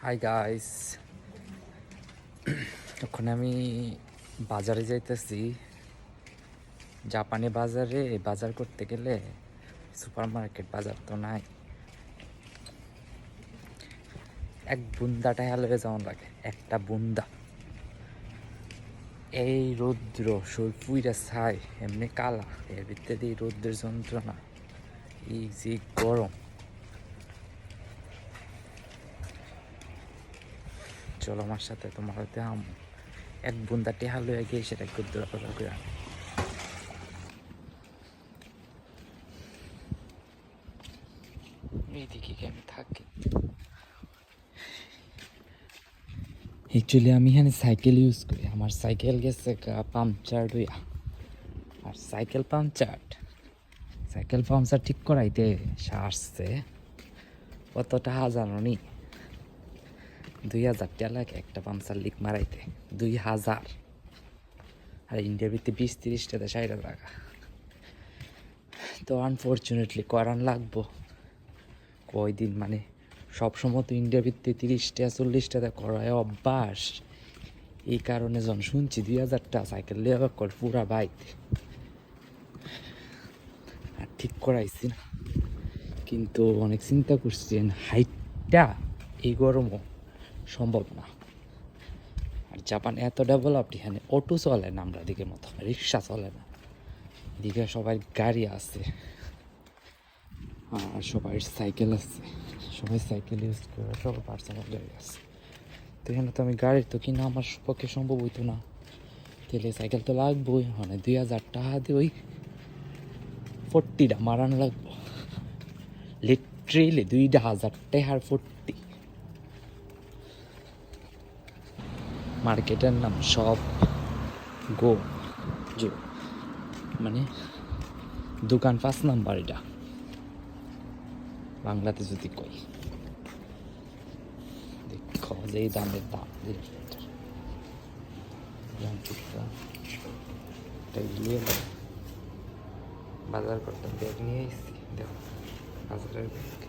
Hi guys, এখন আমি বাজারে যাইতেছি। জাপানি বাজারে বাজার করতে গেলে সুপার মার্কেট বাজার তো নাই, এক বুন্দাটা হলে যেমন লাগে, একটা বুন্দা। এই রৌদ্র সইপুইরা ছাই এমনি কালা, এর ভিতরে দিয়ে রৌদ্রের যন্ত্রণা, এই যে গরম। চলো আমার সাথে, তোমার হাতে এক বুন্দা টেহা লয়ে গিয়ে সেটা ক্ষুদ্র করে আনি। এইদিকে আমি থাকি। অ্যাকচুয়ালি আমি এখানে সাইকেল ইউজ করি, আমার সাইকেল গেছে পাংচার হইয়া। আর সাইকেল পাংচার ঠিক করাইতে আসছে কত টাকা জানো নি? 2000 টাকা লাগে একটা পাংচার লিক মারাইতে, 2000। আর ইন্ডিয়ার ভিতরে 20-30 টাকা 60 টাকা। তো আনফর্চুনেটলি করান লাগবো কয়দিন, মানে সবসময় তো ইন্ডিয়ার ভিত্তি 30 টাকা 40 টাকা করায় অভ্যাস। এই কারণে যখন শুনছি 2000 টাকা সাইকেল লেবার কর পুরা বাইক, আর ঠিক করাইছি না। কিন্তু অনেক চিন্তা করছি, হাইটটা এই গরমও সম্ভব না। আর জাপান এত ডেভেলপড, এখানে অটো চলে না আমরা দিকে মতো, রিক্সা চলে না। দিকে সবাই গাড়ি আছে আর সবাই সাইকেল আছে, সবাই সাইকেল ইউজ করে, সবার পার্সোনাল গাড়ি আছে। তো এখানে তো আমি গাড়ি তো কিনা আমার পক্ষে সম্ভব হইতো না, তাহলে সাইকেল তো লাগবোই। মানে 2000 টাকা দিয়ে ওই 40টা মারানো লাগবো, লিটারেলি 2000 টাকার 40। মার্কেটের নাম সব গো জো, মানে দোকান 5 নাম্বার। এটা বাংলাতে যদি কই, দেখো যে এই দামের দাম বাজার করতাম, ব্যাগ নিয়ে এসেছি। দেখো বাজারের ব্যাগ।